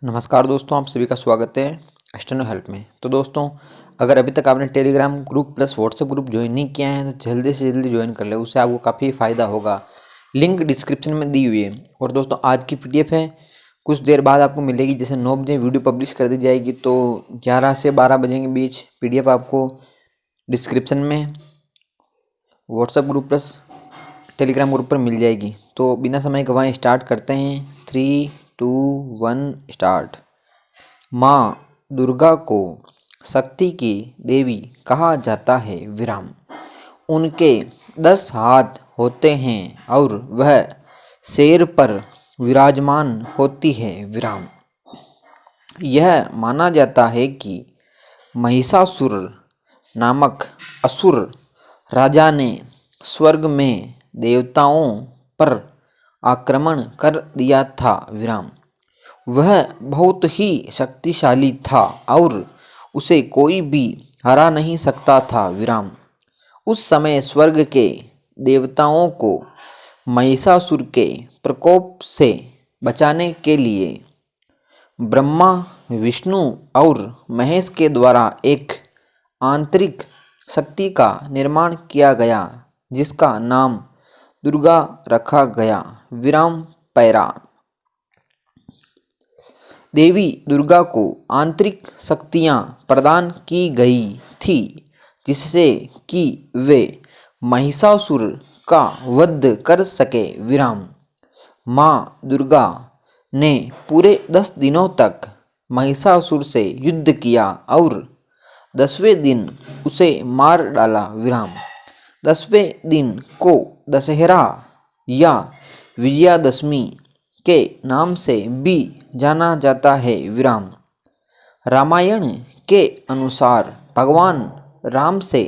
नमस्कार दोस्तों, आप सभी का स्वागत है स्टेनो हेल्प में। तो दोस्तों, अगर अभी तक आपने Telegram group plus WhatsApp group join नहीं किया है तो जल्दी से जल्दी ज्वाइन कर ले, उससे आपको काफ़ी फ़ायदा होगा। लिंक डिस्क्रिप्शन में दी हुई है। और दोस्तों, आज की पीडीएफ है, कुछ देर बाद आपको मिलेगी। जैसे 9 बजे वीडियो पब्लिश कर दी जाएगी तो 11 से 12 बजे के बीच पीडीएफ आपको डिस्क्रिप्शन में WhatsApp group plus Telegram group पर मिल जाएगी। तो बिना समय गंवाए स्टार्ट करते हैं। 3, 2, 1 स्टार्ट। माँ दुर्गा को शक्ति की देवी कहा जाता है। विराम। उनके 10 हाथ होते हैं और वह शेर पर विराजमान होती है। विराम। यह माना जाता है कि महिषासुर नामक असुर राजा ने स्वर्ग में देवताओं पर आक्रमण कर दिया था। विराम। वह बहुत ही शक्तिशाली था और उसे कोई भी हरा नहीं सकता था। विराम। उस समय स्वर्ग के देवताओं को महिषासुर के प्रकोप से बचाने के लिए ब्रह्मा, विष्णु और महेश के द्वारा एक आंतरिक शक्ति का निर्माण किया गया, जिसका नाम दुर्गा रखा गया। विराम पैरा। देवी दुर्गा को आंतरिक शक्तियाँ प्रदान की गई थी, जिससे कि वे महिषासुर का वध कर सके। विराम। माँ दुर्गा ने पूरे 10 दिनों तक महिषासुर से युद्ध किया और 10वें दिन उसे मार डाला। विराम। 10वें दिन को दशहरा या विजयादशमी के नाम से भी जाना जाता है। विराम। रामायण के अनुसार भगवान राम से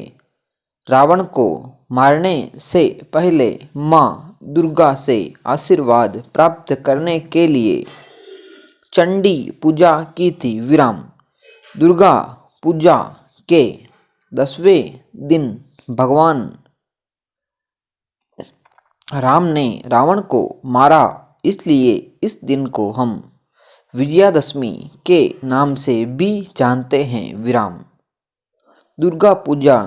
रावण को मारने से पहले माँ दुर्गा से आशीर्वाद प्राप्त करने के लिए चंडी पूजा की थी। विराम। दुर्गा पूजा के 10वें दिन भगवान राम ने रावण को मारा, इसलिए इस दिन को हम विजयादशमी के नाम से भी जानते हैं। विराम। दुर्गा पूजा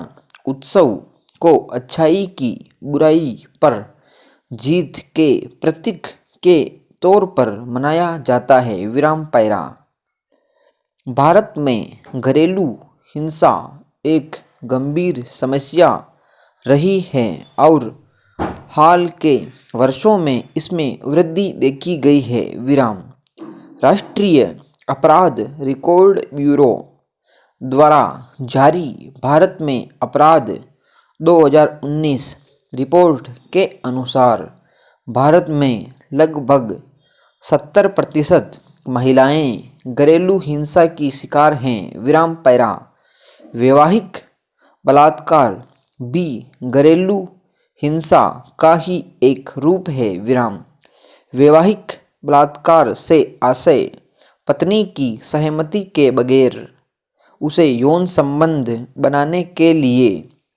उत्सव को अच्छाई की बुराई पर जीत के प्रतीक के तौर पर मनाया जाता है। विराम पैरा। भारत में घरेलू हिंसा एक गंभीर समस्या रही है और हाल के वर्षों में इसमें वृद्धि देखी गई है। विराम। राष्ट्रीय अपराध रिकॉर्ड ब्यूरो द्वारा जारी भारत में अपराध 2019 रिपोर्ट के अनुसार भारत में लगभग 70% महिलाएं घरेलू हिंसा की शिकार हैं। विराम पैरा। वैवाहिक बलात्कार भी घरेलू हिंसा का ही एक रूप है। विराम। वैवाहिक बलात्कार से आशय पत्नी की सहमति के बगैर उसे यौन संबंध बनाने के लिए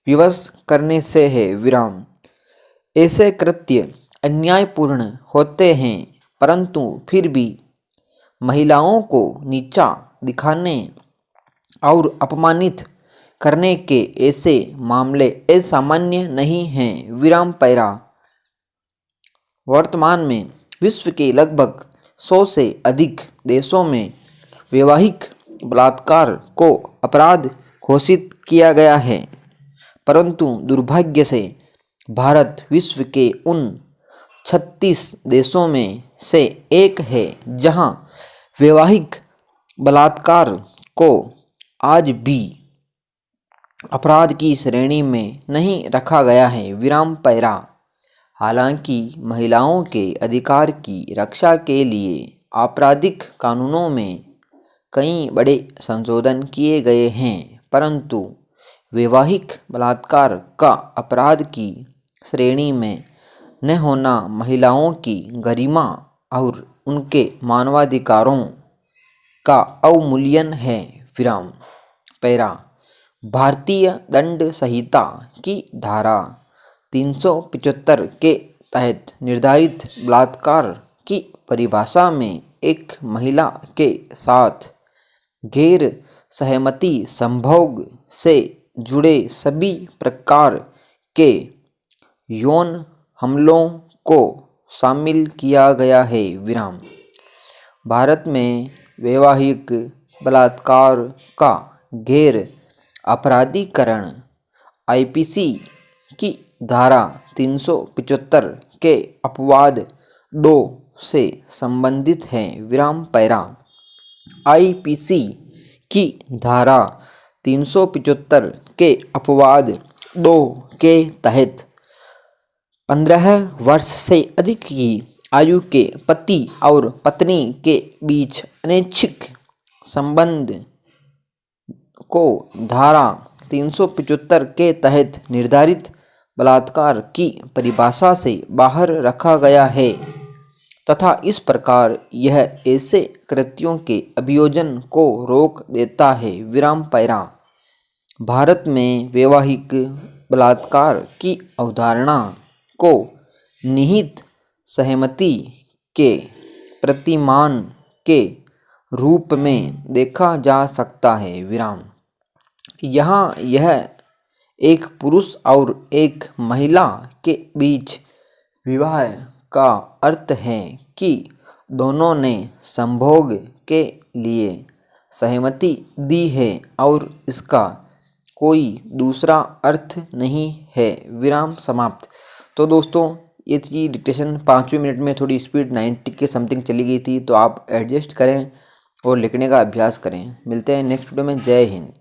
विवश करने से है। विराम। ऐसे कृत्य अन्यायपूर्ण होते हैं, परंतु फिर भी महिलाओं को नीचा दिखाने और अपमानित करने के ऐसे मामले असामान्य नहीं हैं। विराम पैरा। वर्तमान में विश्व के लगभग 100 से अधिक देशों में वैवाहिक बलात्कार को अपराध घोषित किया गया है, परंतु दुर्भाग्य से भारत विश्व के उन 36 देशों में से एक है जहां वैवाहिक बलात्कार को आज भी अपराध की श्रेणी में नहीं रखा गया है। विराम पैरा। हालांकि महिलाओं के अधिकार की रक्षा के लिए आपराधिक कानूनों में कई बड़े संशोधन किए गए हैं, परंतु वैवाहिक बलात्कार का अपराध की श्रेणी में न होना महिलाओं की गरिमा और उनके मानवाधिकारों का अवमूल्यन है। विराम पैरा। भारतीय दंड संहिता की धारा 375 के तहत निर्धारित बलात्कार की परिभाषा में एक महिला के साथ गैर सहमति संभोग से जुड़े सभी प्रकार के यौन हमलों को शामिल किया गया है। विराम। भारत में वैवाहिक बलात्कार का गैर अपराधीकरण आईपीसी की धारा 375 के अपवाद 2 से संबंधित है। विराम पैरा। आईपीसी की धारा 375 के अपवाद 2 के तहत 15 वर्ष से अधिक की आयु के पति और पत्नी के बीच अनैच्छिक संबंध को धारा 375 के तहत निर्धारित बलात्कार की परिभाषा से बाहर रखा गया है तथा इस प्रकार यह ऐसे कृत्यों के अभियोजन को रोक देता है। विराम पैरा। भारत में वैवाहिक बलात्कार की अवधारणा को निहित सहमति के प्रतिमान के रूप में देखा जा सकता है। विराम। यहाँ यह एक पुरुष और एक महिला के बीच विवाह का अर्थ है कि दोनों ने संभोग के लिए सहमति दी है और इसका कोई दूसरा अर्थ नहीं है। विराम समाप्त। तो दोस्तों ये थी डिक्टेशन। 5वें मिनट में थोड़ी स्पीड 90 के समथिंग चली गई थी, तो आप एडजस्ट करें और लिखने का अभ्यास करें। मिलते हैं नेक्स्ट वीडियो में। जय हिंद।